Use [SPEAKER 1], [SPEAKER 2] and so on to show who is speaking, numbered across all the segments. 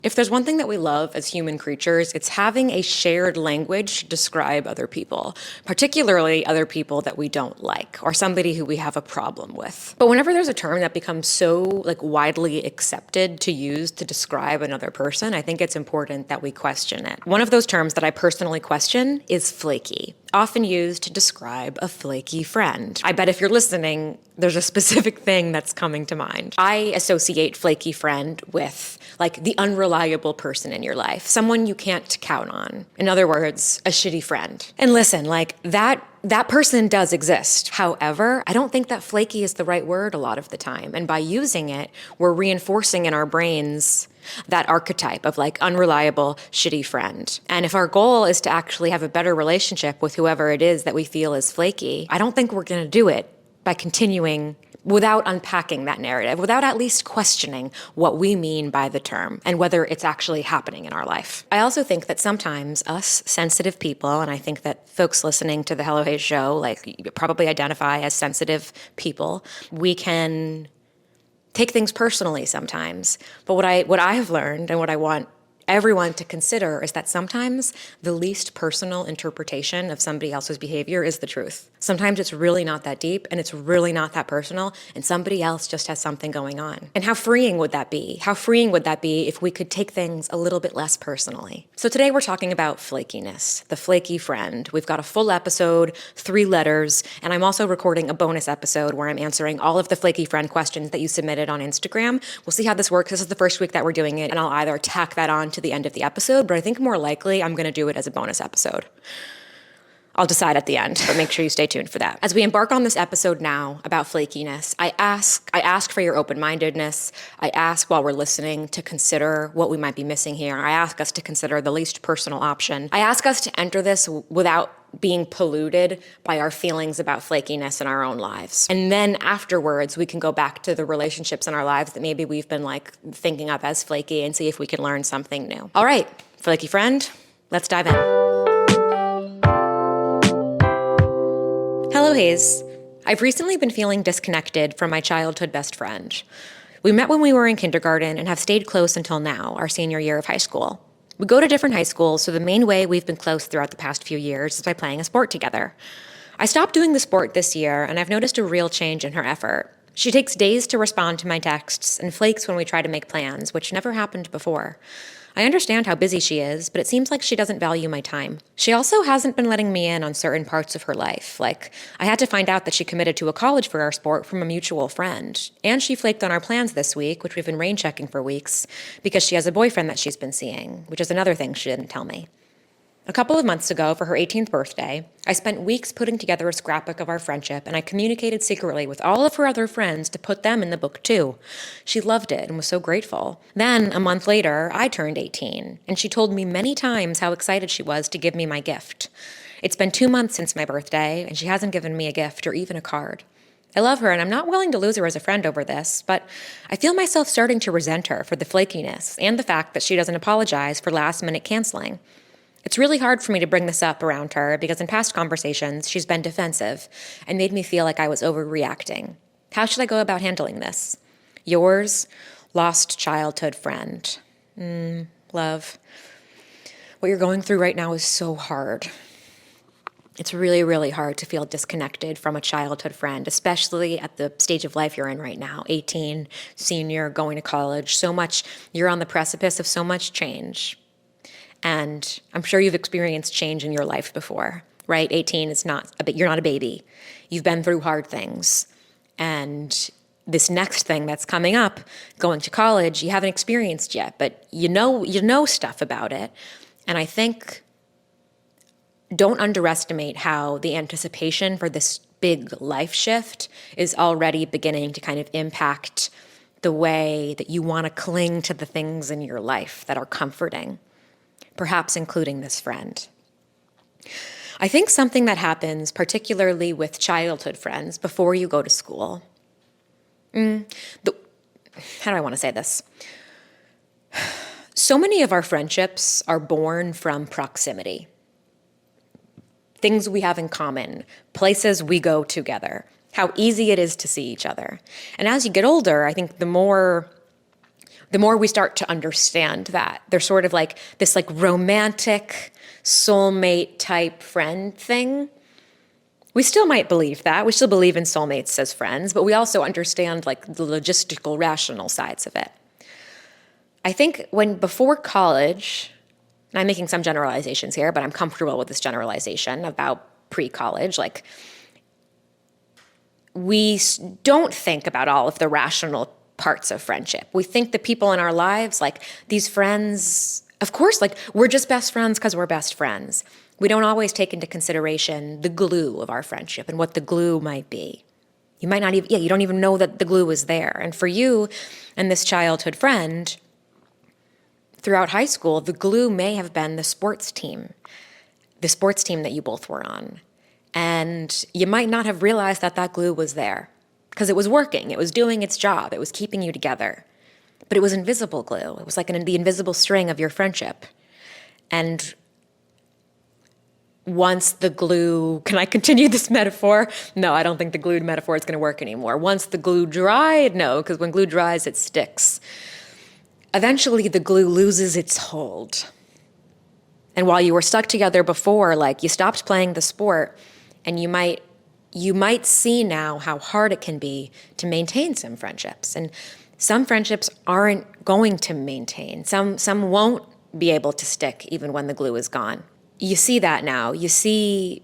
[SPEAKER 1] If there's one thing that we love as human creatures, it's having a shared language to describe other people, particularly other people that we don't like or somebody who we have a problem with. But whenever there's a term that becomes so widely accepted to use to describe another person, I think it's important that we question it. One of those terms that I personally question is flaky, often used to describe a flaky friend. I bet if you're listening, there's a specific thing that's coming to mind. I associate flaky friend with the unreliable person in your life, someone you can't count on. In other words, a shitty friend. And listen, that person does exist. However, I don't think that flaky is the right word a lot of the time. And by using it, we're reinforcing in our brains that archetype of unreliable, shitty friend. And if our goal is to actually have a better relationship with whoever it is that we feel is flaky, I don't think we're gonna do it by continuing without unpacking that narrative, without at least questioning what we mean by the term and whether it's actually happening in our life. I also think that sometimes us sensitive people, and I think that folks listening to the Hello Hey show probably identify as sensitive people, we can take things personally sometimes. But what I have learned and what I want everyone to consider is that sometimes the least personal interpretation of somebody else's behavior is the truth. Sometimes it's really not that deep and it's really not that personal and somebody else just has something going on. And how freeing would that be? How freeing would that be if we could take things a little bit less personally? So today we're talking about flakiness, the flaky friend. We've got a full episode, 3 letters, and I'm also recording a bonus episode where I'm answering all of the flaky friend questions that you submitted on Instagram. We'll see how this works. This is the first week that we're doing it, and I'll either tack that on to the end of the episode, but I think more likely I'm gonna do it as a bonus episode. I'll decide at the end, but make sure you stay tuned for that. As we embark on this episode now about flakiness, I ask for your open-mindedness. I ask while we're listening to consider what we might be missing here. I ask us to consider the least personal option. I ask us to enter this without being polluted by our feelings about flakiness in our own lives. And then afterwards, we can go back to the relationships in our lives that maybe we've been thinking of as flaky and see if we can learn something new. All right, flaky friend, let's dive in. Hello, Hayes. I've recently been feeling disconnected from my childhood best friend. We met when we were in kindergarten and have stayed close until now, our senior year of high school. We go to different high schools, so the main way we've been close throughout the past few years is by playing a sport together. I stopped doing the sport this year, and I've noticed a real change in her effort. She takes days to respond to my texts and flakes when we try to make plans, which never happened before. I understand how busy she is, but it seems like she doesn't value my time. She also hasn't been letting me in on certain parts of her life. I had to find out that she committed to a college for our sport from a mutual friend. And she flaked on our plans this week, which we've been rain checking for weeks, because she has a boyfriend that she's been seeing, which is another thing she didn't tell me. A couple of months ago, for her 18th birthday, I spent weeks putting together a scrapbook of our friendship, and I communicated secretly with all of her other friends to put them in the book too. She loved it and was so grateful. Then, a month later, I turned 18, and she told me many times how excited she was to give me my gift. It's been 2 months since my birthday, and she hasn't given me a gift or even a card. I love her, and I'm not willing to lose her as a friend over this, but I feel myself starting to resent her for the flakiness and the fact that she doesn't apologize for last-minute canceling. It's really hard for me to bring this up around her because in past conversations, she's been defensive and made me feel like I was overreacting. How should I go about handling this? Yours, lost childhood friend. Love. What you're going through right now is so hard. It's really, really hard to feel disconnected from a childhood friend, especially at the stage of life you're in right now, 18, senior, going to college, you're on the precipice of so much change. And I'm sure you've experienced change in your life before, right? 18 is you're not a baby. You've been through hard things. And this next thing that's coming up, going to college, you haven't experienced yet, but you know stuff about it. And I think don't underestimate how the anticipation for this big life shift is already beginning to kind of impact the way that you want to cling to the things in your life that are comforting. Perhaps including this friend. I think something that happens, particularly with childhood friends, before you go to school. How do I want to say this? So many of our friendships are born from proximity. Things we have in common, places we go together, how easy it is to see each other. And as you get older, I think the more the more we start to understand that. They're sort of like this like romantic soulmate type friend thing. We still might believe that. We still believe in soulmates as friends, but we also understand like the logistical, rational sides of it. I think before college, and I'm making some generalizations here, but I'm comfortable with this generalization about pre-college, like we don't think about all of the rational parts of friendship. We think the people in our lives, like these friends, of course, like we're just best friends because we're best friends. We don't always take into consideration the glue of our friendship and what the glue might be. You might not even, you don't even know that the glue is there. And for you and this childhood friend, throughout high school, the glue may have been the sports team that you both were on. And you might not have realized that that glue was there because it was working. It was doing its job. It was keeping you together. But it was invisible glue. It was like the invisible string of your friendship. And once the glue, can I continue this metaphor? No, I don't think the glued metaphor is going to work anymore. Once the glue dried, no, because when glue dries, it sticks. Eventually, the glue loses its hold. And while you were stuck together before, like you stopped playing the sport, and you might see now how hard it can be to maintain some friendships. And some friendships aren't going to maintain. Some won't be able to stick even when the glue is gone. You see that now. You see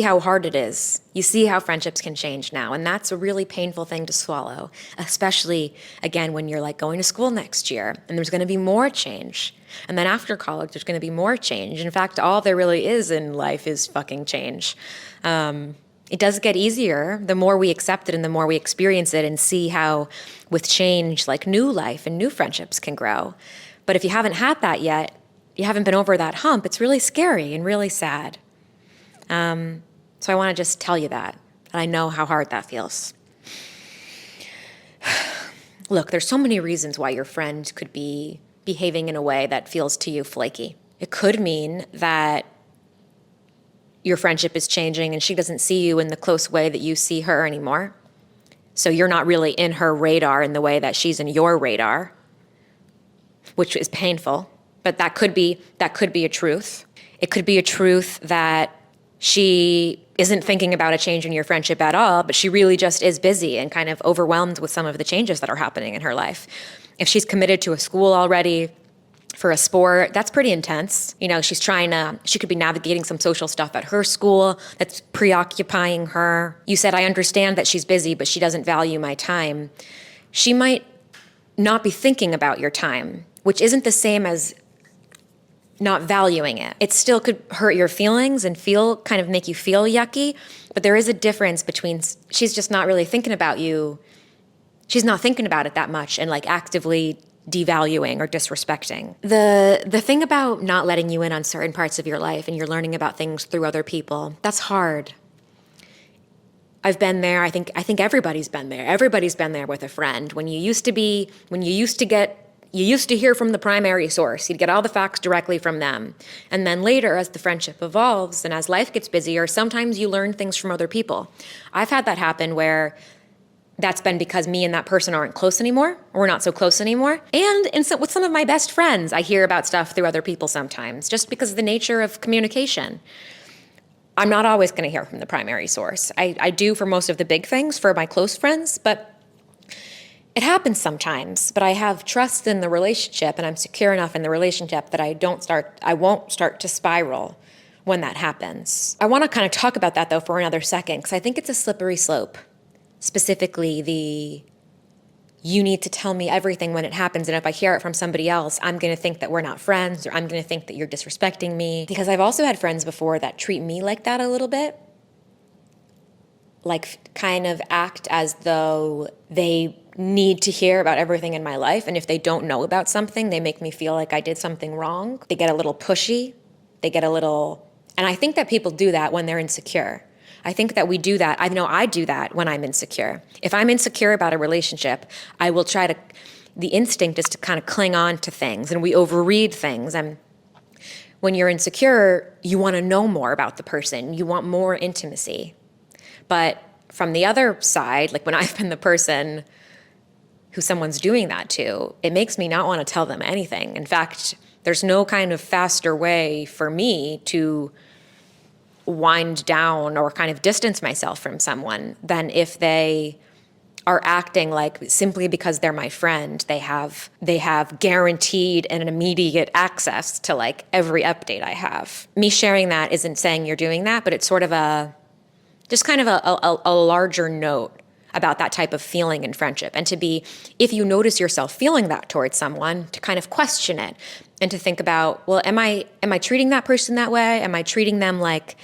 [SPEAKER 1] how hard it is. You see how friendships can change now. And that's a really painful thing to swallow, especially, again, when you're like going to school next year and there's going to be more change. And then after college, there's going to be more change. In fact, all there really is in life is fucking change. It does get easier the more we accept it and the more we experience it and see how with change, like new life and new friendships can grow. But if you haven't had that yet, you haven't been over that hump, it's really scary and really sad. So I want to just tell you that. And I know how hard that feels. Look, there's so many reasons why your friend could be behaving in a way that feels to you flaky. It could mean that your friendship is changing and she doesn't see you in the close way that you see her anymore. So you're not really in her radar in the way that she's in your radar, which is painful. But that could be a truth. It could be a truth that she isn't thinking about a change in your friendship at all, but she really just is busy and kind of overwhelmed with some of the changes that are happening in her life. If she's committed to a school already, for a sport, that's pretty intense. You know, she could be navigating some social stuff at her school that's preoccupying her. You said, I understand that she's busy, but she doesn't value my time. She might not be thinking about your time, which isn't the same as not valuing it. It still could hurt your feelings and kind of make you feel yucky, but there is a difference between she's just not really thinking about you. She's not thinking about it that much and like actively devaluing or disrespecting. The thing about not letting you in on certain parts of your life and you're learning about things through other people, that's hard. I've been there. I think everybody's been there. Everybody's been there with a friend. You used to hear from the primary source. You'd get all the facts directly from them. And then later, as the friendship evolves and as life gets busier, sometimes you learn things from other people. I've had that happen where that's been because me and that person aren't close anymore, or we're not so close anymore. And with some of my best friends, I hear about stuff through other people sometimes, just because of the nature of communication. I'm not always going to hear from the primary source. I do for most of the big things for my close friends, but it happens sometimes. But I have trust in the relationship, and I'm secure enough in the relationship that I won't start to spiral when that happens. I want to kind of talk about that, though, for another second, because I think it's a slippery slope. Specifically, you need to tell me everything when it happens, and if I hear it from somebody else, I'm going to think that we're not friends, or I'm going to think that you're disrespecting me. Because I've also had friends before that treat me like that a little bit. Like kind of act as though they need to hear about everything in my life, and if they don't know about something, they make me feel like I did something wrong. They get a little pushy. And I think that people do that when they're insecure. I think that we do that. I know I do that when I'm insecure. If I'm insecure about a relationship, I will the instinct is to kind of cling on to things, and we overread things. And when you're insecure, you want to know more about the person. You want more intimacy. But from the other side, like when I've been the person who someone's doing that to, it makes me not want to tell them anything. In fact, there's no kind of faster way for me to wind down or kind of distance myself from someone than if they are acting like simply because they're my friend, they have guaranteed and an immediate access to like every update I have. Me sharing that isn't saying you're doing that, but it's sort of just kind of a larger note about that type of feeling in friendship. And to be, if you notice yourself feeling that towards someone, to kind of question it and to think about, well, am I treating that person that way? Am I treating them like,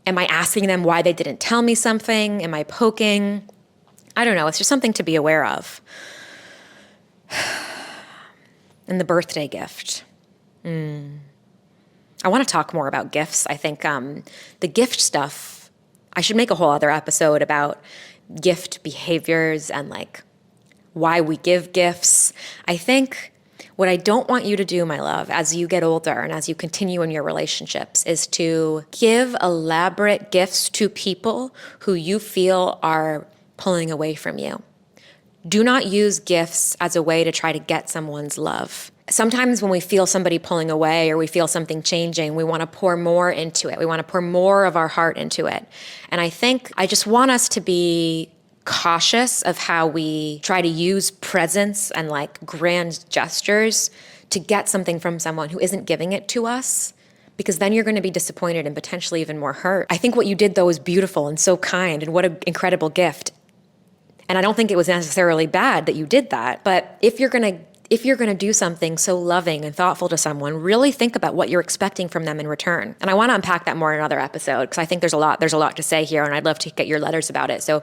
[SPEAKER 1] am I asking them why they didn't tell me something? Am I poking? I don't know. It's just something to be aware of. And the birthday gift. I want to talk more about gifts. I think the gift stuff, I should make a whole other episode about gift behaviors and like why we give gifts. I think what I don't want you to do, my love, as you get older and as you continue in your relationships is to give elaborate gifts to people who you feel are pulling away from you. Do not use gifts as a way to try to get someone's love. Sometimes when we feel somebody pulling away or we feel something changing, we want to pour more into it. We want to pour more of our heart into it. And I just want us to be cautious of how we try to use presents and like grand gestures to get something from someone who isn't giving it to us, because then you're going to be disappointed and potentially even more hurt. I think what you did though is beautiful and so kind, and what an incredible gift. And I don't think it was necessarily bad that you did that. But if you're going to do something so loving and thoughtful to someone, really think about what you're expecting from them in return. And I want to unpack that more in another episode, because I think there's a lot to say here, and I'd love to get your letters about it. So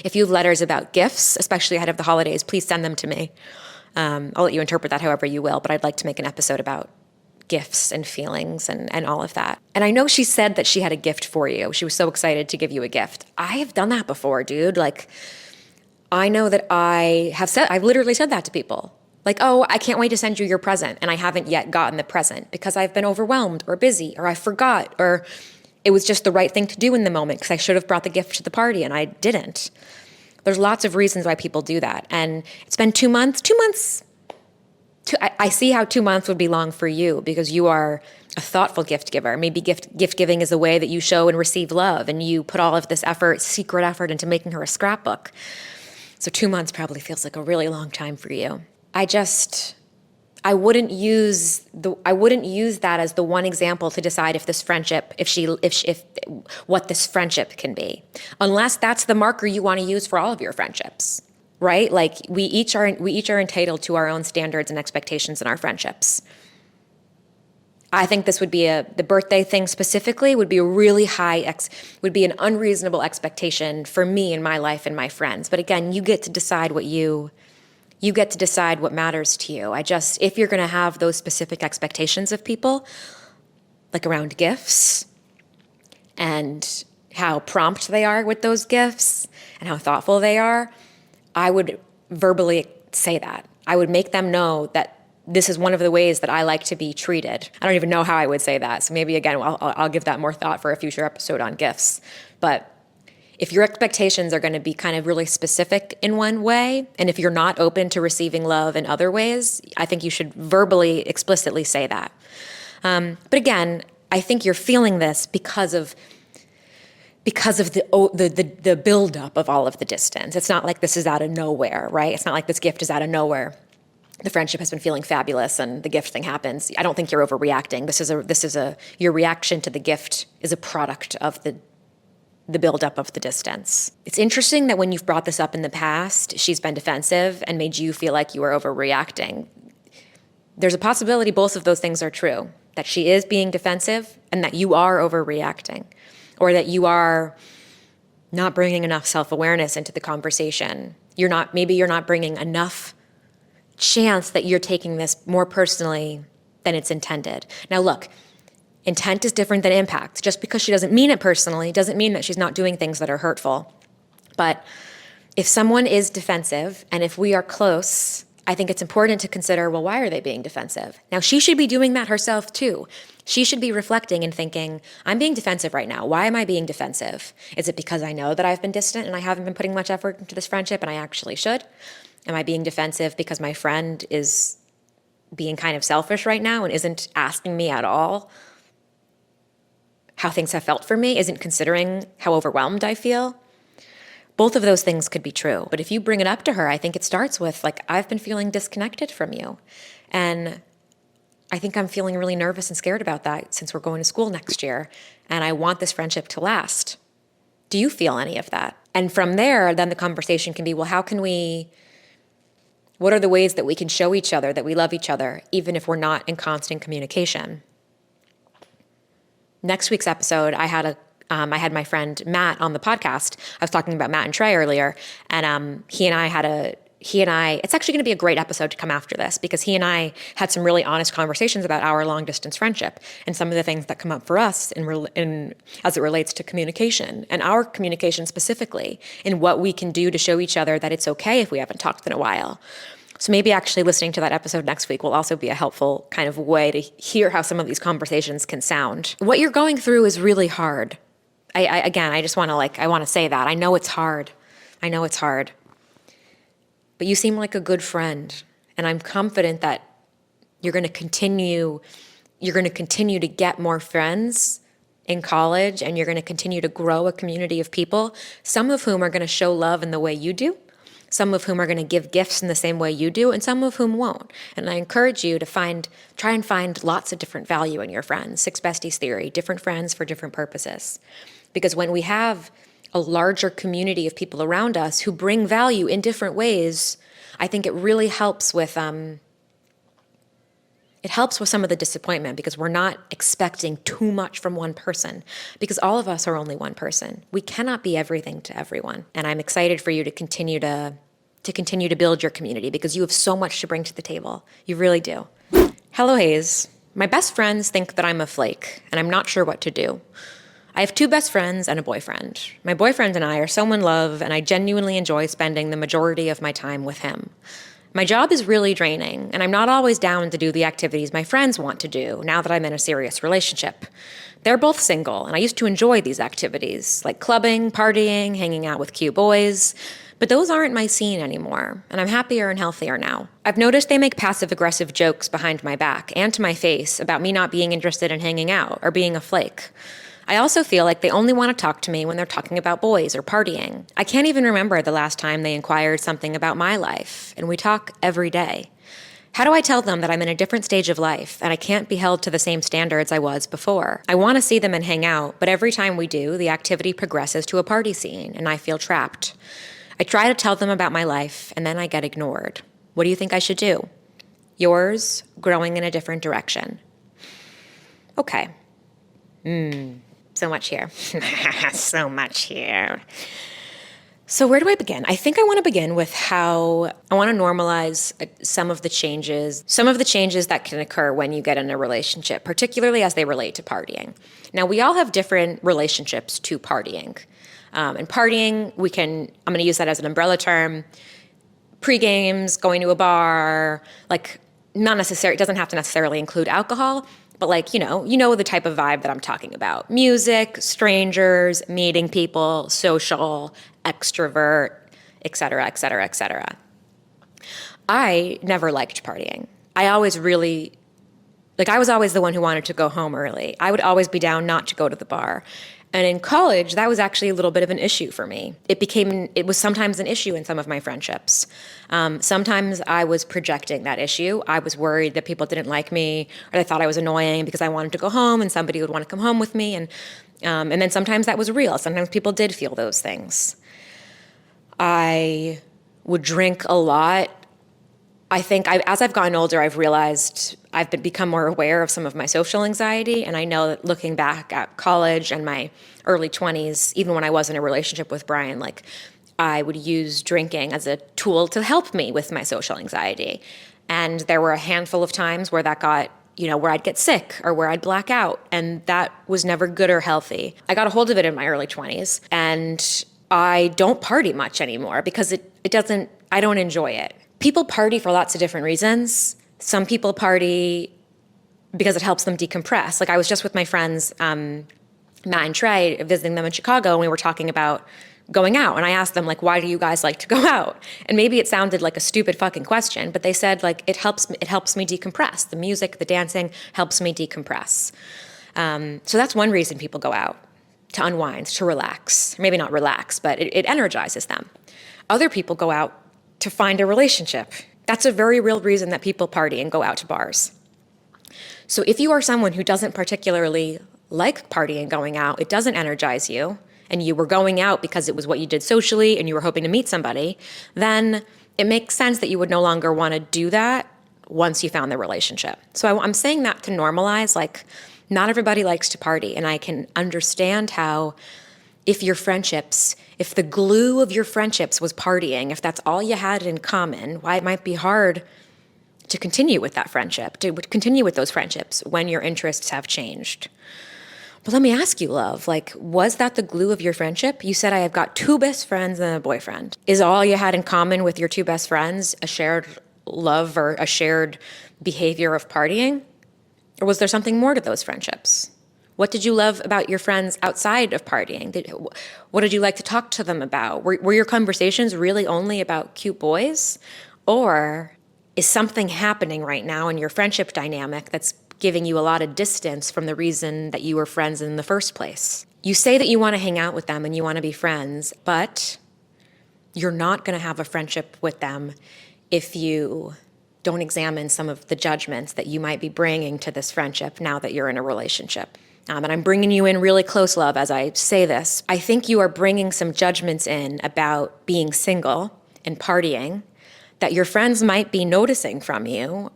[SPEAKER 1] if you have letters about gifts, especially ahead of the holidays, please send them to me. I'll let you interpret that however you will, but I'd like to make an episode about gifts and feelings and all of that. And I know she said that she had a gift for you. She was so excited to give you a gift. I have done that before, dude. Like, I know that I've literally said that to people. Like, oh, I can't wait to send you your present. And I haven't yet gotten the present because I've been overwhelmed or busy or I forgot or it was just the right thing to do in the moment because I should have brought the gift to the party and I didn't. There's lots of reasons why people do that. And it's been 2 months. I see how 2 months would be long for you because you are a thoughtful gift giver. Maybe gift giving is a way that you show and receive love and you put all of this secret effort into making her a scrapbook. So 2 months probably feels like a really long time for you. I wouldn't use that as the one example to decide if this friendship, what this friendship can be, unless that's the marker you want to use for all of your friendships, right? Like we each are entitled to our own standards and expectations in our friendships. I think this would be the birthday thing specifically would be a really would be an unreasonable expectation for me in my life and my friends. But again, you get to decide what matters to you. If you're going to have those specific expectations of people, like around gifts and how prompt they are with those gifts and how thoughtful they are, I would verbally say that. I would make them know that this is one of the ways that I like to be treated. I don't even know how I would say that. So maybe, again, I'll give that more thought for a future episode on gifts. But if your expectations are going to be kind of really specific in one way, and if you're not open to receiving love in other ways, I think you should verbally, explicitly say that. But again, I think you're feeling this because of the buildup of all of the distance. It's not like this is out of nowhere, right? It's not like this gift is out of nowhere. The friendship has been feeling fabulous and the gift thing happens. I don't think you're overreacting. Your reaction to the gift is a product of the buildup of the distance. It's interesting that when you've brought this up in the past, she's been defensive and made you feel like you were overreacting. There's a possibility both of those things are true, that she is being defensive and that you are overreacting, or that you are not bringing enough self-awareness into the conversation. Maybe you're not bringing enough chance that you're taking this more personally than it's intended. Now look, intent is different than impact. Just because she doesn't mean it personally doesn't mean that she's not doing things that are hurtful. But if someone is defensive and if we are close, I think it's important to consider, well, why are they being defensive? Now, she should be doing that herself too. She should be reflecting and thinking, I'm being defensive right now. Why am I being defensive? Is it because I know that I've been distant and I haven't been putting much effort into this friendship and I actually should? Am I being defensive because my friend is being kind of selfish right now and isn't asking me at all how things have felt for me, isn't considering how overwhelmed I feel? Both of those things could be true. But if you bring it up to her, I think it starts with, like, I've been feeling disconnected from you. And I think I'm feeling really nervous and scared about that since we're going to school next year. And I want this friendship to last. Do you feel any of that? And from there, then the conversation can be, well, what are the ways that we can show each other that we love each other, even if we're not in constant communication? Next week's episode, I had my friend Matt on the podcast. I was talking about Matt and Trey earlier, and he and I, it's actually going to be a great episode to come after this because he and I had some really honest conversations about our long distance friendship and some of the things that come up for us as it relates to communication and our communication specifically and what we can do to show each other that it's okay if we haven't talked in a while. So maybe actually listening to that episode next week will also be a helpful kind of way to hear how some of these conversations can sound. What you're going through is really hard. I just want to I want to say that. I know it's hard. But you seem like a good friend, and I'm confident that you're going to continue to get more friends in college, and you're going to continue to grow a community of people, some of whom are going to show love in the way you do, some of whom are going to give gifts in the same way you do, and some of whom won't. And I encourage you to try and find lots of different value in your friends. 6 besties theory, different friends for different purposes. Because when we have a larger community of people around us who bring value in different ways, I think it really helps with some of the disappointment because we're not expecting too much from one person because all of us are only one person. We cannot be everything to everyone. And I'm excited for you to continue to build your community because you have so much to bring to the table. You really do. Hello, Hayes. My best friends think that I'm a flake, and I'm not sure what to do. I have 2 best friends and a boyfriend. My boyfriend and I are so in love, and I genuinely enjoy spending the majority of my time with him. My job is really draining, and I'm not always down to do the activities my friends want to do now that I'm in a serious relationship. They're both single, and I used to enjoy these activities, like clubbing, partying, hanging out with cute boys, but those aren't my scene anymore, and I'm happier and healthier now. I've noticed they make passive-aggressive jokes behind my back and to my face about me not being interested in hanging out or being a flake. I also feel like they only want to talk to me when they're talking about boys or partying. I can't even remember the last time they inquired something about my life, and we talk every day. How do I tell them that I'm in a different stage of life and I can't be held to the same standards I was before? I want to see them and hang out, but every time we do, the activity progresses to a party scene, and I feel trapped. I try to tell them about my life, and then I get ignored. What do you think I should do? Yours, growing in a different direction. Okay. So much here. So much here. So where do I begin? I think I want to begin with how I want to normalize some of the changes that can occur when you get in a relationship, particularly as they relate to partying. Now, we all have different relationships to partying. And partying, I'm going to use that as an umbrella term, pre-games, going to a bar, not necessarily, it doesn't have to necessarily include alcohol, but you know the type of vibe that I'm talking about. Music, strangers, meeting people, social, extrovert, et cetera, et cetera, et cetera. I never liked partying. I was always the one who wanted to go home early. I would always be down not to go to the bar. And in college, that was actually a little bit of an issue for me. It was sometimes an issue in some of my friendships. Sometimes I was projecting that issue. I was worried that people didn't like me or they thought I was annoying because I wanted to go home and somebody would want to come home with me. And then sometimes that was real. Sometimes people did feel those things. I would drink a lot. I think as I've gotten older, I've realized I've become more aware of some of my social anxiety. And I know that looking back at college and my early 20s, even when I was in a relationship with Brian, I would use drinking as a tool to help me with my social anxiety. And there were a handful of times where that got, where I'd get sick or where I'd black out. And that was never good or healthy. I got a hold of it in my early 20s. And I don't party much anymore because I don't enjoy it. People party for lots of different reasons. Some people party because it helps them decompress. Like I was just with my friends, Matt and Trey, visiting them in Chicago, and we were talking about going out. And I asked them, like, why do you guys like to go out? And maybe it sounded like a stupid fucking question, but they said, like, it helps me decompress. The music, the dancing helps me decompress. So that's one reason people go out, to unwind, to relax. Maybe not relax, but it energizes them. Other people go out to find a relationship. That's a very real reason that people party and go out to bars. So if you are someone who doesn't particularly like partying, going out, it doesn't energize you, and you were going out because it was what you did socially and you were hoping to meet somebody, then it makes sense that you would no longer want to do that once you found the relationship. So I'm saying that to normalize, like, not everybody likes to party, and I can understand how if the glue of your friendships was partying, if that's all you had in common, why it might be hard to continue with that friendship, to continue with those friendships when your interests have changed. But let me ask you, love, like, was that the glue of your friendship? You said, I have got 2 best friends and a boyfriend. Is all you had in common with your 2 best friends a shared love or a shared behavior of partying? Or was there something more to those friendships? What did you love about your friends outside of partying? What did you like to talk to them about? Were your conversations really only about cute boys? Or is something happening right now in your friendship dynamic that's giving you a lot of distance from the reason that you were friends in the first place? You say that you want to hang out with them and you want to be friends, but you're not going to have a friendship with them if you don't examine some of the judgments that you might be bringing to this friendship now that you're in a relationship. And I'm bringing you in really close, love, as I say this. I think you are bringing some judgments in about being single and partying that your friends might be noticing from you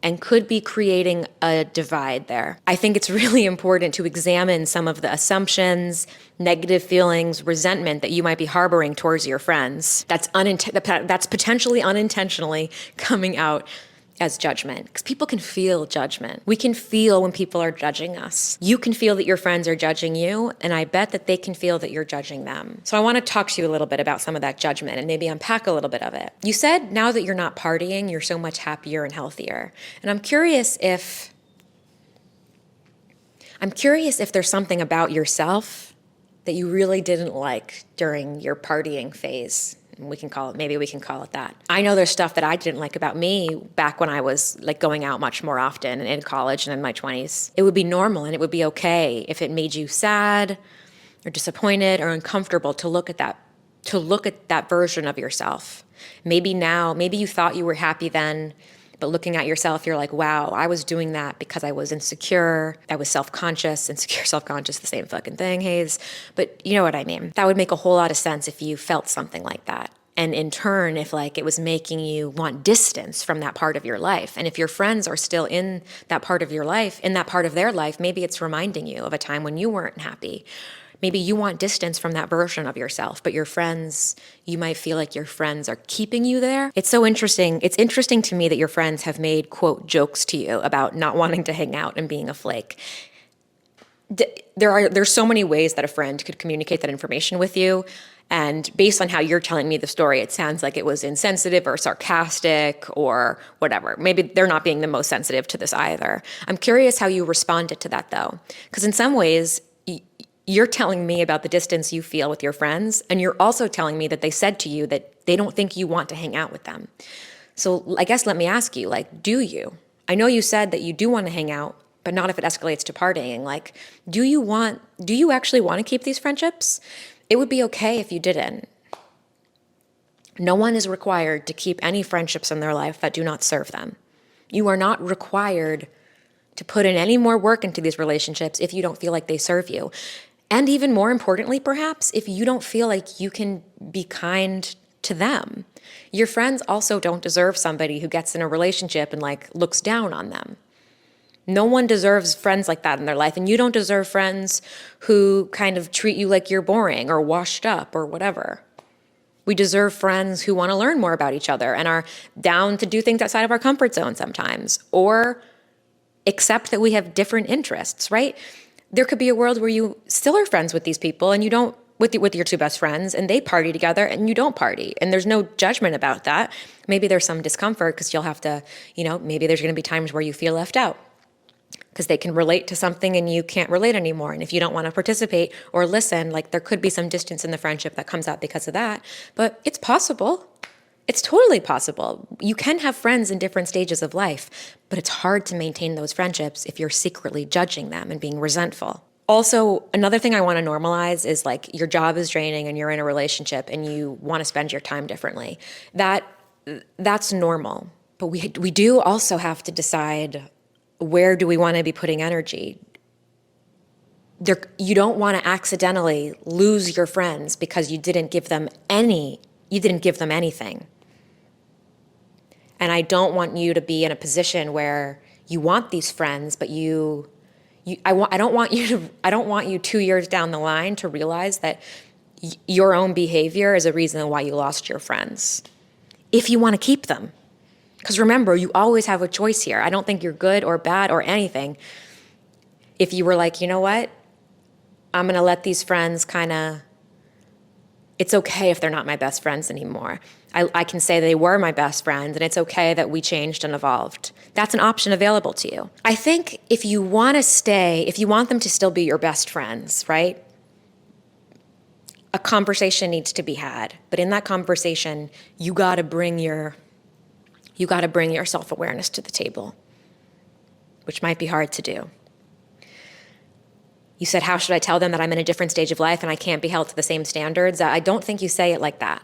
[SPEAKER 1] and could be creating a divide there. I think it's really important to examine some of the assumptions, negative feelings, resentment that you might be harboring towards your friends that's potentially unintentionally coming out as judgment, because people can feel judgment. We can feel when people are judging us. You can feel that your friends are judging you, and I bet that they can feel that you're judging them. So I want to talk to you a little bit about some of that judgment and maybe unpack a little bit of it. You said now that you're not partying, you're so much happier and healthier. And I'm curious if there's something about yourself that you really didn't like during your partying phase. Maybe we can call it that. I know there's stuff that I didn't like about me back when I was like going out much more often and in college and in my 20s. It would be normal and it would be okay if it made you sad or disappointed or uncomfortable to look at that version of yourself. Maybe you thought you were happy then, but looking at yourself, you're like, wow, I was doing that because I was insecure. I was self-conscious, self-conscious, the same fucking thing, Hayes. But you know what I mean. That would make a whole lot of sense if you felt something like that. And in turn, if like it was making you want distance from that part of your life. And if your friends are still in that part of your life, in that part of their life, maybe it's reminding you of a time when you weren't happy. Maybe you want distance from that version of yourself, but your friends, you might feel like your friends are keeping you there. It's so interesting. It's interesting to me that your friends have made, quote, jokes to you about not wanting to hang out and being a flake. There's so many ways that a friend could communicate that information with you. And based on how you're telling me the story, it sounds like it was insensitive or sarcastic or whatever. Maybe they're not being the most sensitive to this either. I'm curious how you responded to that, though. Because in some ways, you're telling me about the distance you feel with your friends, and you're also telling me that they said to you that they don't think you want to hang out with them. So I guess let me ask you, like, do you? I know you said that you do want to hang out, but not if it escalates to partying. Like, do you actually want to keep these friendships? It would be okay if you didn't. No one is required to keep any friendships in their life that do not serve them. You are not required to put in any more work into these relationships if you don't feel like they serve you. And even more importantly, perhaps, if you don't feel like you can be kind to them. Your friends also don't deserve somebody who gets in a relationship and like looks down on them. No one deserves friends like that in their life, and you don't deserve friends who kind of treat you like you're boring or washed up or whatever. We deserve friends who want to learn more about each other and are down to do things outside of our comfort zone sometimes, or accept that we have different interests, right? There could be a world where you still are friends with these people and you don't with your two best friends and they party together and you don't party, and there's no judgment about that. Maybe there's some discomfort because you'll have to, maybe there's going to be times where you feel left out because they can relate to something and you can't relate anymore. And if you don't want to participate or listen, like there could be some distance in the friendship that comes out because of that. But it's possible. It's totally possible. You can have friends in different stages of life, but it's hard to maintain those friendships if you're secretly judging them and being resentful. Also, another thing I want to normalize is like your job is draining and you're in a relationship and you want to spend your time differently. That's normal. But we do also have to decide, where do we want to be putting energy? You don't want to accidentally lose your friends because you didn't give them anything. And I don't want you to be in a position where you want these friends, but I don't want you 2 years down the line to realize that your own behavior is a reason why you lost your friends. If you want to keep them. Because remember, you always have a choice here. I don't think you're good or bad or anything. If you were like, you know what? I'm going to let these friends it's okay if they're not my best friends anymore. I can say they were my best friends, and it's okay that we changed and evolved. That's an option available to you. I think if you want them to still be your best friends, right? A conversation needs to be had. But in that conversation, you got to bring your self-awareness to the table, which might be hard to do. You said, how should I tell them that I'm in a different stage of life and I can't be held to the same standards? I don't think you say it like that.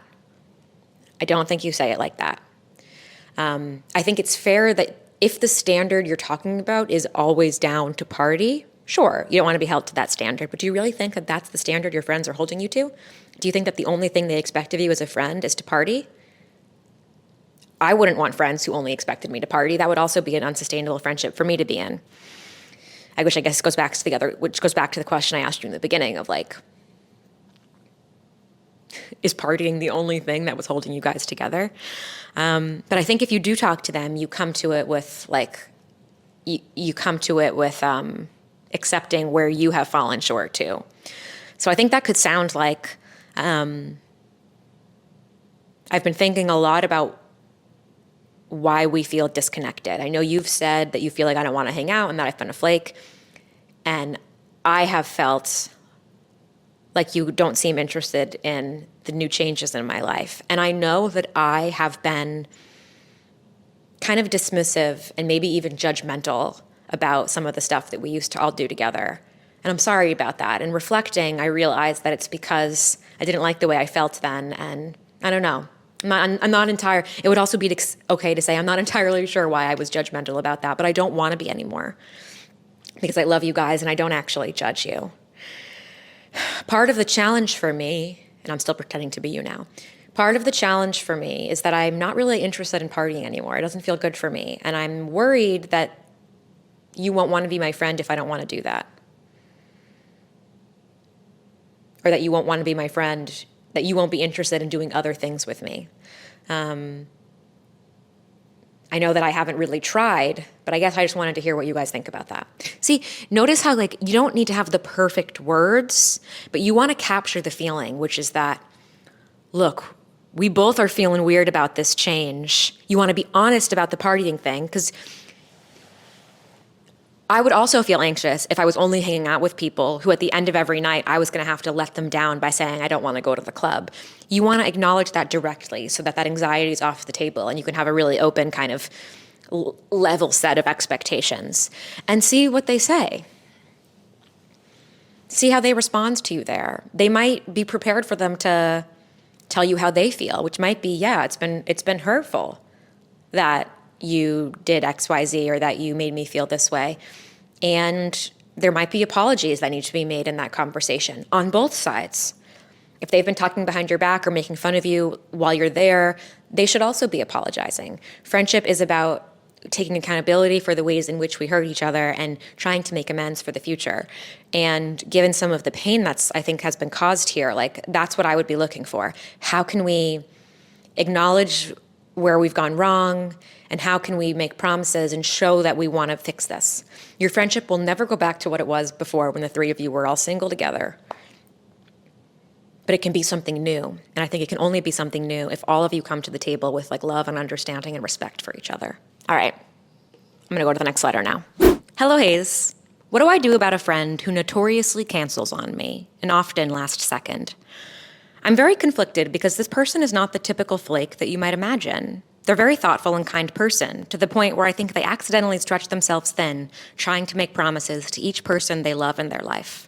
[SPEAKER 1] I think it's fair that if the standard you're talking about is always down to party, sure, you don't want to be held to that standard, but do you really think that that's the standard your friends are holding you to? Do you think that the only thing they expect of you as a friend is to party? I wouldn't want friends who only expected me to party. That would also be an unsustainable friendship for me to be in. Which I guess goes back to the question I asked you in the beginning of like, is partying the only thing that was holding you guys together? But I think if you do talk to them, you come to it with accepting where you have fallen short too. So I think that could sound like, I've been thinking a lot about why we feel disconnected. I know you've said that you feel like I don't want to hang out and that I've been a flake. And I have felt like you don't seem interested in the new changes in my life. And I know that I have been kind of dismissive and maybe even judgmental about some of the stuff that we used to all do together. And I'm sorry about that. And reflecting, I realized that it's because I didn't like the way I felt then. And I don't know. I'm not entire. It would also be okay to say I'm not entirely sure why I was judgmental about that, but I don't want to be anymore because I love you guys and I don't actually judge you. Part of the challenge for me, and I'm still pretending to be you now, part of the challenge for me is that I'm not really interested in partying anymore. It doesn't feel good for me. And I'm worried that you won't want to be my friend if I don't want to do that. Or that you won't want to be my friend, that you won't be interested in doing other things with me. I know that I haven't really tried, but I guess I just wanted to hear what you guys think about that. See, notice how you don't need to have the perfect words, but you want to capture the feeling, which is that, look, we both are feeling weird about this change. You want to be honest about the partying thing, because I would also feel anxious if I was only hanging out with people who at the end of every night I was going to have to let them down by saying I don't want to go to the club. You want to acknowledge that directly so that anxiety is off the table and you can have a really open kind of level set of expectations and see what they say. See how they respond to you there. They might be prepared for them to tell you how they feel, which might be, yeah, it's been hurtful that you did XYZ or that you made me feel this way. And there might be apologies that need to be made in that conversation on both sides. If they've been talking behind your back or making fun of you while you're there, they should also be apologizing. Friendship is about taking accountability for the ways in which we hurt each other and trying to make amends for the future. And given some of the pain I think has been caused here, that's what I would be looking for. How can we acknowledge where we've gone wrong, and how can we make promises and show that we want to fix this? Your friendship will never go back to what it was before when the three of you were all single together. but it can be something new. And I think it can only be something new if all of you come to the table with like love and understanding and respect for each other. All right, I'm gonna go to the next letter now. Hello, Hayes. What do I do about a friend who notoriously cancels on me, and often last second? I'm very conflicted because this person is not the typical flake that you might imagine. They're a very thoughtful and kind person, to the point where I think they accidentally stretch themselves thin, trying to make promises to each person they love in their life.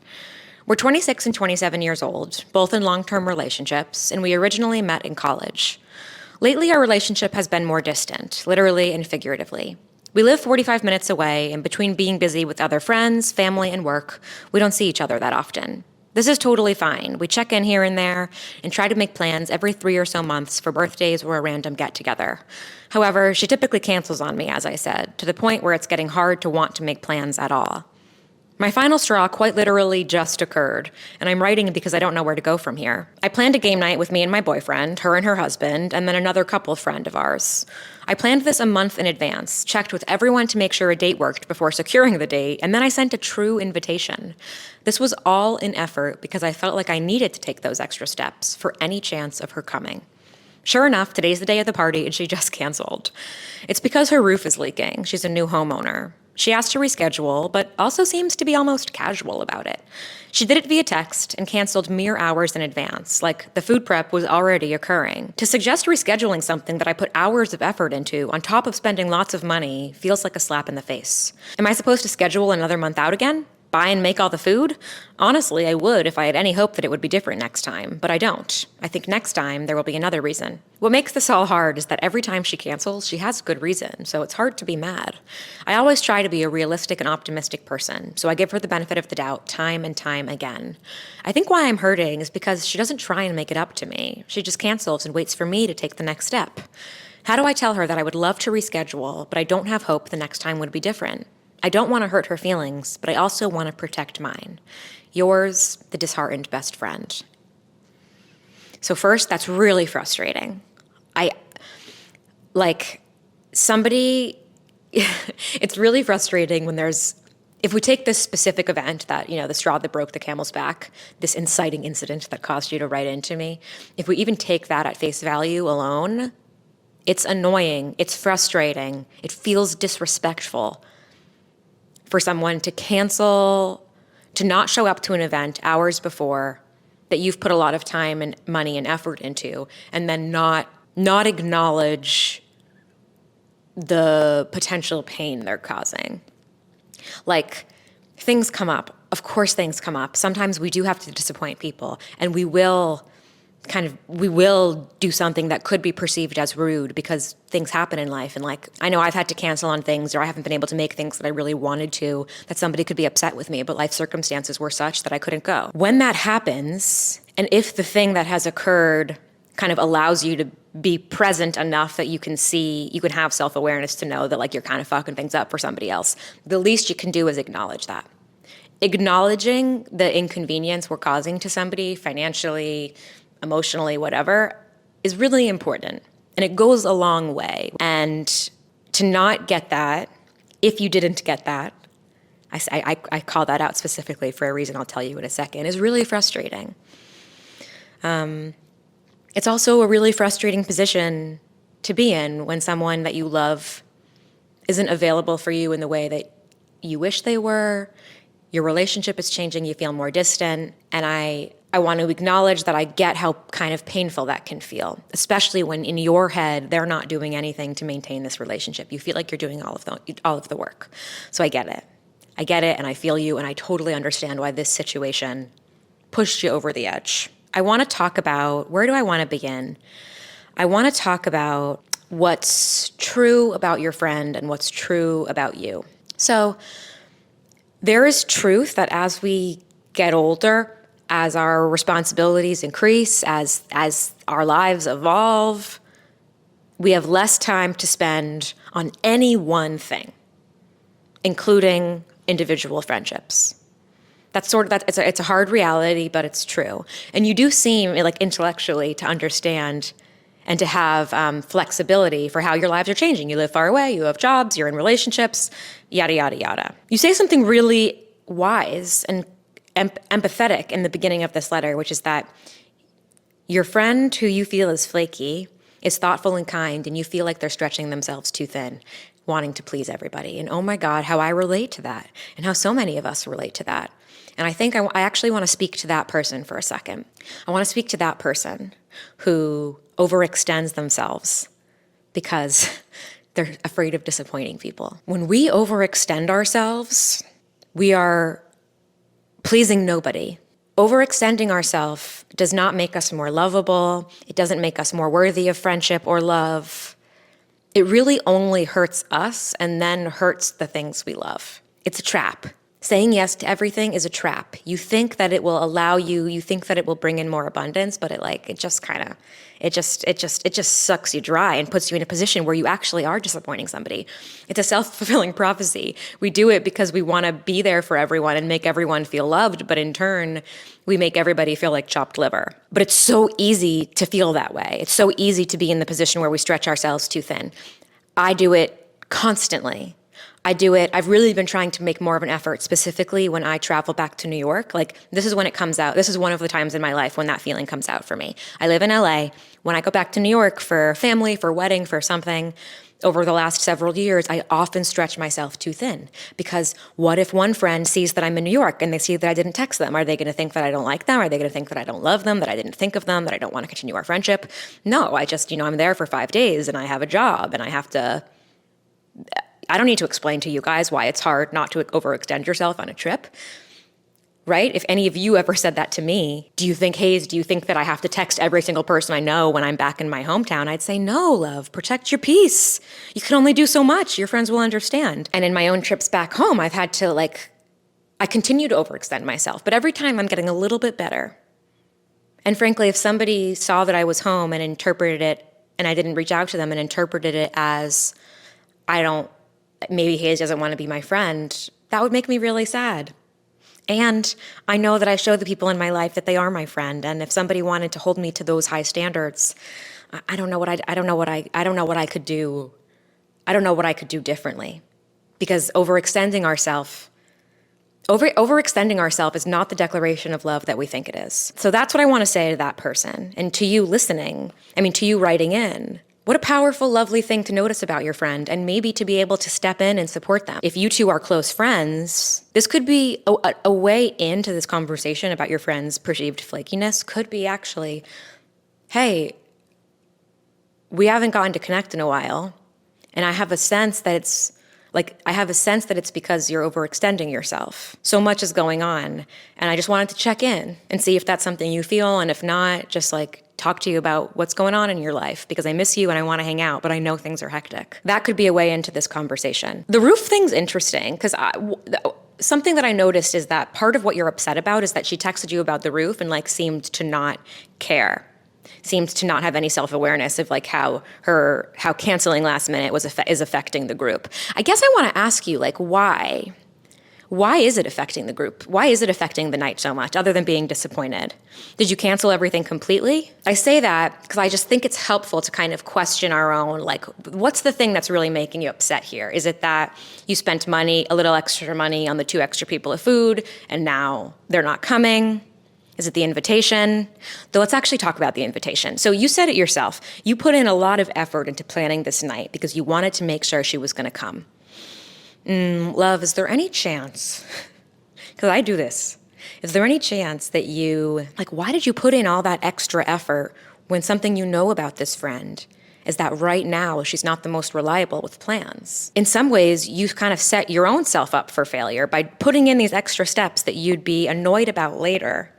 [SPEAKER 1] We're 26 and 27 years old, both in long-term relationships, and we originally met in college. Lately, our relationship has been more distant, literally and figuratively. We live 45 minutes away, and between being busy with other friends, family, and work, we don't see each other that often. This is totally fine. We check in here and there and try to make plans every 3 or so months for birthdays or a random get-together. However, she typically cancels on me, as I said, to the point where it's getting hard to want to make plans at all. My final straw quite literally just occurred, and I'm writing because I don't know where to go from here. I planned a game night with me and my boyfriend, her and her husband, and then another couple friend of ours. I planned this a month in advance, checked with everyone to make sure a date worked before securing the date, and then I sent a true invitation. This was all in effort because I felt like I needed to take those extra steps for any chance of her coming. Sure enough, today's the day of the party and she just canceled. It's because her roof is leaking. She's a new homeowner. She asked to reschedule, but also seems to be almost casual about it. She did it via text and canceled mere hours in advance, like the food prep was already occurring. To suggest rescheduling something that I put hours of effort into, on top of spending lots of money, feels like a slap in the face. Am I supposed to schedule another month out again? Buy and make all the food? Honestly, I would if I had any hope that it would be different next time, but I don't. I think next time there will be another reason. What makes this all hard is that every time she cancels, she has good reason, so it's hard to be mad. I always try to be a realistic and optimistic person, so I give her the benefit of the doubt time and time again. I think why I'm hurting is because she doesn't try and make it up to me. She just cancels and waits for me to take the next step. How do I tell her that I would love to reschedule, but I don't have hope the next time would be different? I don't want to hurt her feelings, but I also want to protect mine. Yours, the disheartened best friend. So first, that's really frustrating. It's really frustrating when if we take this specific event that, the straw that broke the camel's back, this inciting incident that caused you to write into me, if we even take that at face value alone, it's annoying, it's frustrating, it feels disrespectful for someone to cancel, to not show up to an event hours before that you've put a lot of time and money and effort into, and then not acknowledge the potential pain they're causing. Like, things come up. Of course things come up. Sometimes we do have to disappoint people, and we will do something that could be perceived as rude because things happen in life. And I know I've had to cancel on things, or I haven't been able to make things that I really wanted to, that somebody could be upset with me, but life circumstances were such that I couldn't go. When that happens, and if the thing that has occurred kind of allows you to be present enough that you can have self-awareness to know that you're kind of fucking things up for somebody else, the least you can do is acknowledge that. Acknowledging the inconvenience we're causing to somebody financially, emotionally, whatever, is really important. And it goes a long way. And to not get that, if you didn't get that, I call that out specifically for a reason I'll tell you in a second, is really frustrating. It's also a really frustrating position to be in when someone that you love isn't available for you in the way that you wish they were. Your relationship is changing, you feel more distant, and I want to acknowledge that I get how kind of painful that can feel, especially when in your head they're not doing anything to maintain this relationship. You feel like you're doing all of the work. So I get it. I get it, and I feel you, and I totally understand why this situation pushed you over the edge. I want to talk about, where do I want to begin? I want to talk about what's true about your friend and what's true about you. So there is truth that as we get older, as our responsibilities increase, as our lives evolve, we have less time to spend on any one thing, including individual friendships. It's a hard reality, but it's true. And you do seem intellectually to understand and to have flexibility for how your lives are changing. You live far away, you have jobs, you're in relationships, yada, yada, yada. You say something really wise and empathetic in the beginning of this letter, which is that Your friend who you feel is flaky is thoughtful and kind, and you feel like they're stretching themselves too thin, wanting to please everybody. And oh my God, how I relate to that, and how so many of us relate to that. And I think I actually want to speak to that person for a second. I want to speak to that person who overextends themselves because they're afraid of disappointing people. When we overextend ourselves, we are pleasing nobody. Overextending ourselves does not make us more lovable. It doesn't make us more worthy of friendship or love. It really only hurts us and then hurts the things we love. It's a trap. Saying yes to everything is a trap. You think that it will allow you think that it will bring in more abundance, but it just sucks you dry and puts you in a position where you actually are disappointing somebody. It's a self-fulfilling prophecy. We do it because we want to be there for everyone and make everyone feel loved, but in turn, we make everybody feel like chopped liver. But it's so easy to feel that way. It's so easy to be in the position where we stretch ourselves too thin. I do it constantly. I've really been trying to make more of an effort, specifically when I travel back to New York. This is when it comes out. This is one of the times in my life when that feeling comes out for me. I live in LA. When I go back to New York for family, for wedding, for something, over the last several years, I often stretch myself too thin. Because what if one friend sees that I'm in New York and they see that I didn't text them? Are they going to think that I don't like them? Are they going to think that I don't love them, that I didn't think of them, that I don't want to continue our friendship? No, I'm there for 5 days and I have a job and I don't need to explain to you guys why it's hard not to overextend yourself on a trip, right? If any of you ever said that to me, do you think that I have to text every single person I know when I'm back in my hometown? I'd say, no, love, protect your peace. You can only do so much. Your friends will understand. And in my own trips back home, I've had to I continue to overextend myself, but every time I'm getting a little bit better. And frankly, if somebody saw that I was home and interpreted it, and I didn't reach out to them and interpreted it as, maybe Hayes doesn't want to be my friend, that would make me really sad. And I know that I show the people in my life that they are my friend. And if somebody wanted to hold me to those high standards, I don't know what I could do. I don't know what I could do differently, because overextending ourselves is not the declaration of love that we think it is. So that's what I want to say to that person. And to you listening, to you writing in, what a powerful, lovely thing to notice about your friend, and maybe to be able to step in and support them. If you two are close friends, this could be a way into this conversation about your friend's perceived flakiness could be actually, hey, we haven't gotten to connect in a while, and I have a sense that it's because you're overextending yourself. So much is going on, and I just wanted to check in and see if that's something you feel, and if not, just talk to you about what's going on in your life, because I miss you and I want to hang out, but I know things are hectic. That could be a way into this conversation. The roof thing's interesting, because something that I noticed is that part of what you're upset about is that she texted you about the roof and seemed to not care. Seems to not have any self-awareness of how canceling last minute is affecting the group. I guess I want to ask you, why? Why is it affecting the group? Why is it affecting the night so much, other than being disappointed? Did you cancel everything completely? I say that because I just think it's helpful to kind of question our own, what's the thing that's really making you upset here? Is it that you spent a little extra money on the 2 extra people of food, and now they're not coming? Is it the invitation? Though let's actually talk about the invitation. So you said it yourself. You put in a lot of effort into planning this night because you wanted to make sure she was going to come. Love, is there any chance, because I do this, is there any chance that why did you put in all that extra effort when something you know about this friend is that right now she's not the most reliable with plans? In some ways, you kind of set your own self up for failure by putting in these extra steps that you'd be annoyed about later.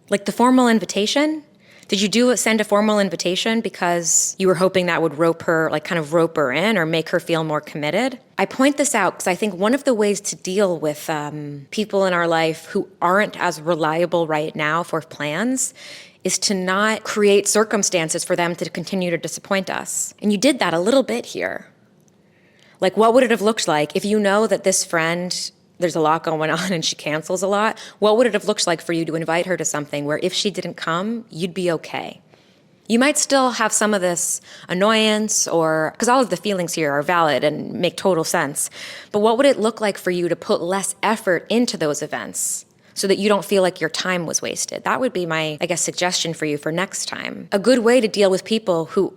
[SPEAKER 1] The formal invitation. Did you send a formal invitation because you were hoping that would rope her in or make her feel more committed? I point this out because I think one of the ways to deal with people in our life who aren't as reliable right now for plans is to not create circumstances for them to continue to disappoint us. And you did that a little bit here. What would it have looked like if you know that this friend, there's a lot going on and she cancels a lot? What would it have looked like for you to invite her to something where if she didn't come, you'd be okay? You might still have some of this annoyance, because all of the feelings here are valid and make total sense. But what would it look like for you to put less effort into those events so that you don't feel like your time was wasted. That would be my, I guess, suggestion for you for next time. A good way to deal with people who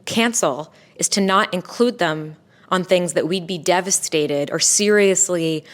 [SPEAKER 1] cancel is to not include them on things that we'd be devastated or seriously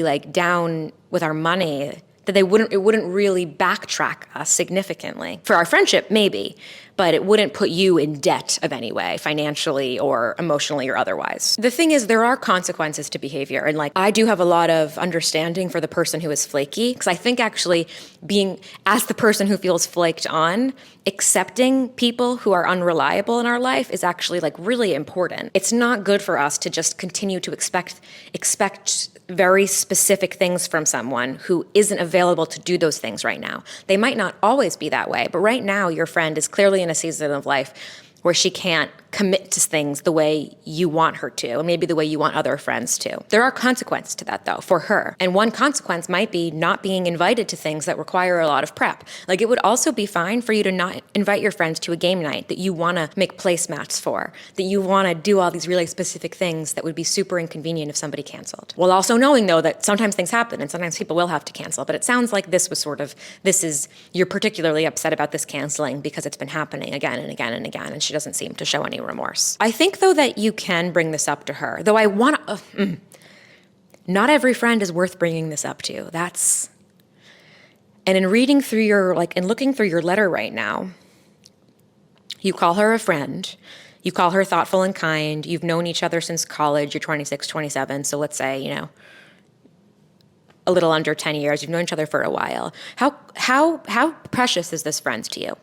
[SPEAKER 1] like down with our money, that it wouldn't really backtrack us significantly. For our friendship, maybe, but it wouldn't put you in debt of any way, financially or emotionally or otherwise. The thing is, there are consequences to behavior. And like, I do have a lot of understanding for the person who is flaky, because I think actually being, as the person who feels flaked on, accepting people who are unreliable in our life is actually like really important. It's not good for us to just continue to expect very specific things from someone who isn't available to do those things right now. They might not always be that way, but right now your friend is clearly in a season of life where she can't commit to things the way you want her to, and maybe the way you want other friends to. There are consequences to that, though, for her. And one consequence might be not being invited to things that require a lot of prep. Like, it would also be fine for you to not invite your friends to a game night that you want to make placemats for, that you want to do all these really specific things that would be super inconvenient if somebody canceled. While also knowing, though, that sometimes things happen and sometimes people will have to cancel. But it sounds like you're particularly upset about this canceling because it's been happening again and again and again, and she doesn't seem to show any remorse. I think, though, that you can bring this up to her, though I want to, not every friend is worth bringing this up to. And in reading through and looking through your letter right now, you call her a friend, you call her thoughtful and kind, you've known each other since college, you're 26, 27, so let's say, a little under 10 years, you've known each other for a while. How precious is this friend to you?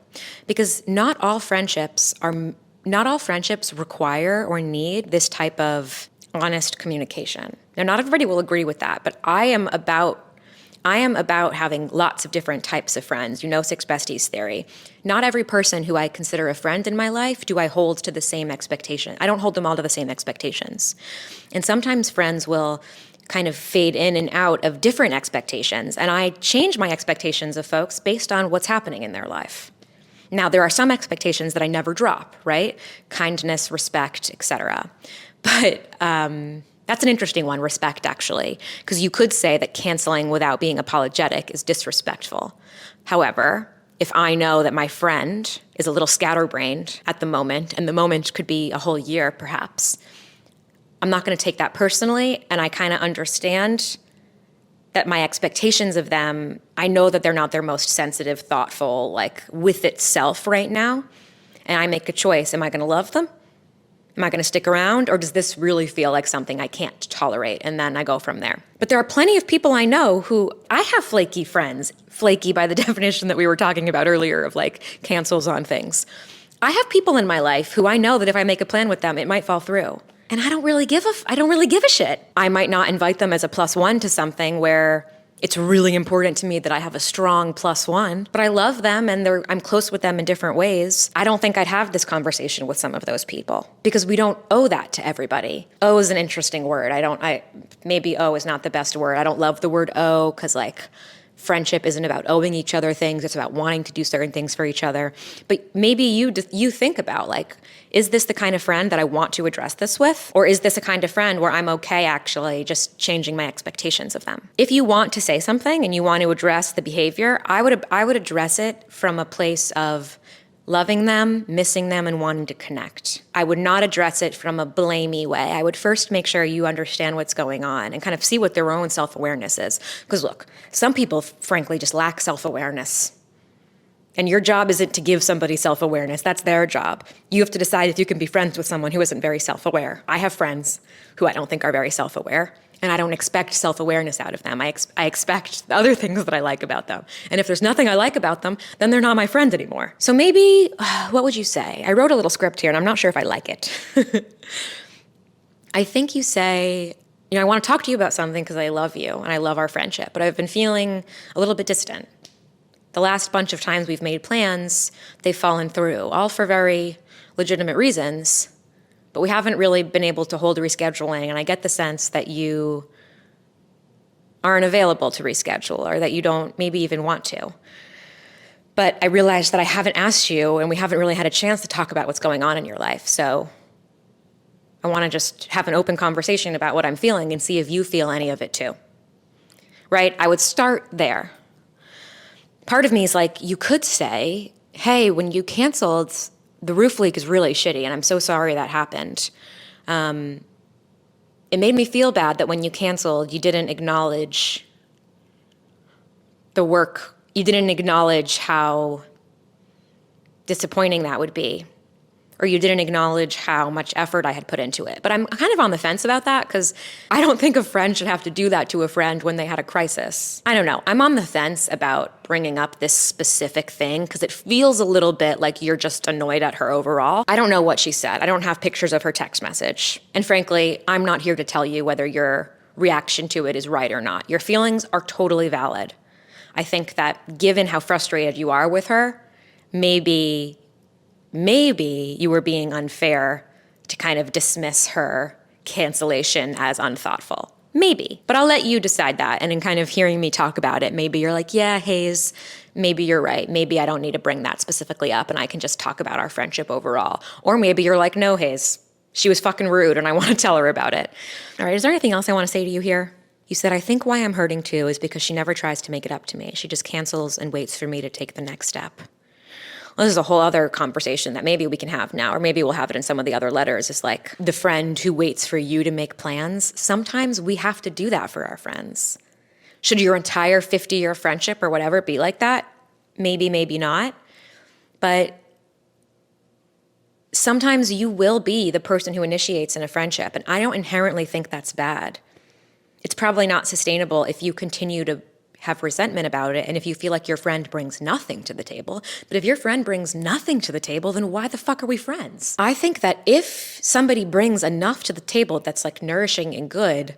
[SPEAKER 1] Because not all friendships require or need this type of honest communication. Now, not everybody will agree with that, but I am about having lots of different types of friends. 6 besties theory. Not every person who I consider a friend in my life do I hold to the same expectation. I don't hold them all to the same expectations. And sometimes friends will kind of fade in and out of different expectations, and I change my expectations of folks based on what's happening in their life. Now, there are some expectations that I never drop, right? Kindness, respect, etc. But that's an interesting one, respect, actually, because you could say that canceling without being apologetic is disrespectful. However, if I know that my friend is a little scatterbrained at the moment, and the moment could be a whole year perhaps, I'm not going to take that personally, and I kind of understand that my expectations of them, I know that they're not their most sensitive, thoughtful, with itself right now, and I make a choice. Am I going to love them? Am I going to stick around, or does this really feel like something I can't tolerate? And then I go from there. But there are plenty of people I know who, I have flaky friends, flaky by the definition that we were talking about earlier of cancels on things. I have people in my life who I know that if I make a plan with them, it might fall through. And I don't really give a shit. I might not invite them as a +1 to something where it's really important to me that I have a strong +1, but I love them and I'm close with them in different ways. I don't think I'd have this conversation with some of those people because we don't owe that to everybody. Owe is an interesting word. Maybe owe is not the best word. I don't love the word owe because friendship isn't about owing each other things. It's about wanting to do certain things for each other. But maybe you think about is this the kind of friend that I want to address this with? Or is this a kind of friend where I'm okay actually just changing my expectations of them? If you want to say something and you want to address the behavior, I would address it from a place of loving them, missing them, and wanting to connect. I would not address it from a blamey way. I would first make sure you understand what's going on and kind of see what their own self-awareness is. Because look, some people frankly just lack self-awareness. And your job isn't to give somebody self-awareness. That's their job. You have to decide if you can be friends with someone who isn't very self-aware. I have friends who I don't think are very self-aware, and I don't expect self-awareness out of them. I expect the other things that I like about them. And if there's nothing I like about them, then they're not my friend anymore. So maybe, what would you say? I wrote a little script here, and I'm not sure if I like it. I think you say, I want to talk to you about something because I love you, and I love our friendship, but I've been feeling a little bit distant. The last bunch of times we've made plans, they've fallen through, all for very legitimate reasons, but we haven't really been able to hold rescheduling, and I get the sense that you aren't available to reschedule or that you don't maybe even want to. But I realized that I haven't asked you, and we haven't really had a chance to talk about what's going on in your life, so I want to just have an open conversation about what I'm feeling and see if you feel any of it too. right? I would start there. Part of me is like, you could say, hey, when you canceled, the roof leak is really shitty, and I'm so sorry that happened. It made me feel bad that when you canceled, you didn't acknowledge the work. You didn't acknowledge how disappointing that would be. Or you didn't acknowledge how much effort I had put into it. But I'm kind of on the fence about that because I don't think a friend should have to do that to a friend when they had a crisis. I don't know. I'm on the fence about bringing up this specific thing because it feels a little bit like you're just annoyed at her overall. I don't know what she said. I don't have pictures of her text message. And frankly, I'm not here to tell you whether your reaction to it is right or not. Your feelings are totally valid. I think that given how frustrated you are with her, maybe you were being unfair to kind of dismiss her cancellation as unthoughtful. Maybe. But I'll let you decide that. And in kind of hearing me talk about it, maybe you're like, yeah, Hayes, maybe you're right. Maybe I don't need to bring that specifically up and I can just talk about our friendship overall. Or maybe you're like, no, Hayes, she was fucking rude and I want to tell her about it. All right, is there anything else I want to say to you here? You said, I think why I'm hurting too is because she never tries to make it up to me. She just cancels and waits for me to take the next step. Well, this is a whole other conversation that maybe we can have now, or maybe we'll have it in some of the other letters. It's like the friend who waits for you to make plans. Sometimes we have to do that for our friends. Should your entire 50-year friendship or whatever be like that? Maybe, maybe not. But sometimes you will be the person who initiates in a friendship, and I don't inherently think that's bad. It's probably not sustainable if you continue to have resentment about it and if you feel like your friend brings nothing to the table. But if your friend brings nothing to the table, then why the fuck are we friends? I think that if somebody brings enough to the table that's like nourishing and good,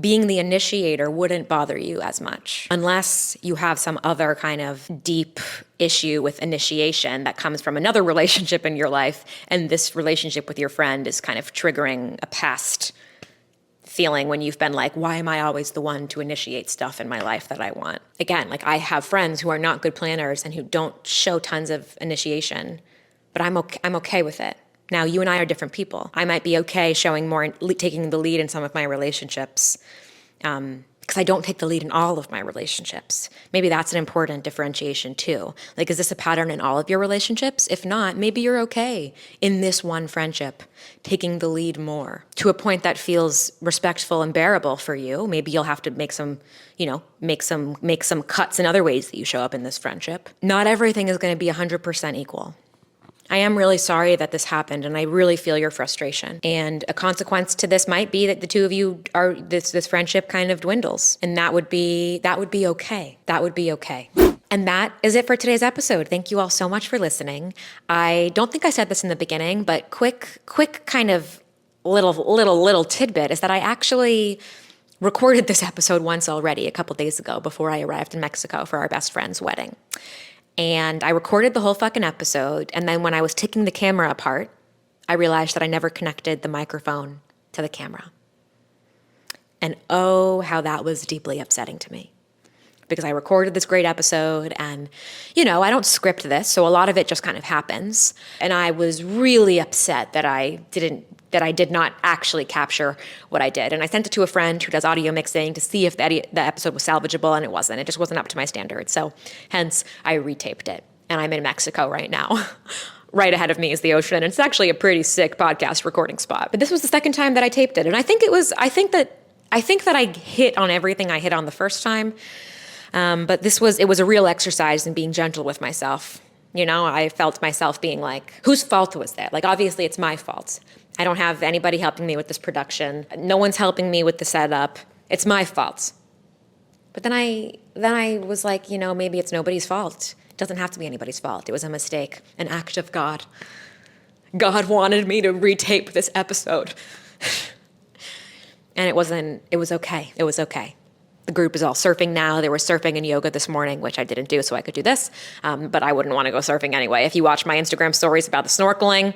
[SPEAKER 1] being the initiator wouldn't bother you as much unless you have some other kind of deep issue with initiation that comes from another relationship in your life, and this relationship with your friend is kind of triggering a past feeling when you've been like, why am I always the one to initiate stuff in my life that I want? Again, like I have friends who are not good planners and who don't show tons of initiation, but I'm okay with it. Now, you and I are different people. I might be okay showing more, taking the lead in some of my relationships, because I don't take the lead in all of my relationships. Maybe that's an important differentiation too. Like, is this a pattern in all of your relationships? If not, maybe you're okay in this one friendship, taking the lead more to a point that feels respectful and bearable for you. Maybe you'll have to make some cuts in other ways that you show up in this friendship. Not everything is going to be 100% equal. I am really sorry that this happened, and I really feel your frustration. And a consequence to this might be that the two of you are this friendship kind of dwindles, and that would be okay. That would be okay. And that is it for today's episode. Thank you all so much for listening. I don't think I said this in the beginning, but quick kind of little tidbit is that I actually recorded this episode once already a couple days ago before I arrived in Mexico for our best friend's wedding. And I recorded the whole fucking episode, and then when I was taking the camera apart, I realized that I never connected the microphone to the camera. And oh, how that was deeply upsetting to me. Because I recorded this great episode, and, I don't script this, so a lot of it just kind of happens. And I was really upset that I did not actually capture what I did. And I sent it to a friend who does audio mixing to see if the episode was salvageable, and it wasn't. It just wasn't up to my standards. So hence, I retaped it. And I'm in Mexico right now. Right ahead of me is the ocean. And it's actually a pretty sick podcast recording spot. But this was the second time that I taped it. And I think that I hit on everything I hit on the first time. But it was a real exercise in being gentle with myself. I felt myself being like, whose fault was that? Like, obviously it's my fault. I don't have anybody helping me with this production. No one's helping me with the setup. It's my fault. But then I was like, maybe it's nobody's fault. It doesn't have to be anybody's fault. It was a mistake, an act of God. God wanted me to retape this episode. And it was okay. It was okay. The group is all surfing now. They were surfing and yoga this morning, which I didn't do, so I could do this. But I wouldn't want to go surfing anyway. If you watch my Instagram stories about the snorkeling,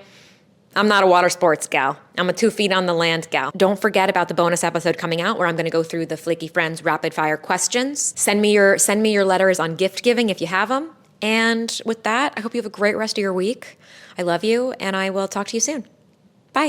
[SPEAKER 1] I'm not a water sports gal. I'm a 2 feet on the land gal. Don't forget about the bonus episode coming out where I'm going to go through the Flaky Friends rapid fire questions. Send me your letters on gift giving if you have them. And with that, I hope you have a great rest of your week. I love you, and I will talk to you soon. Bye.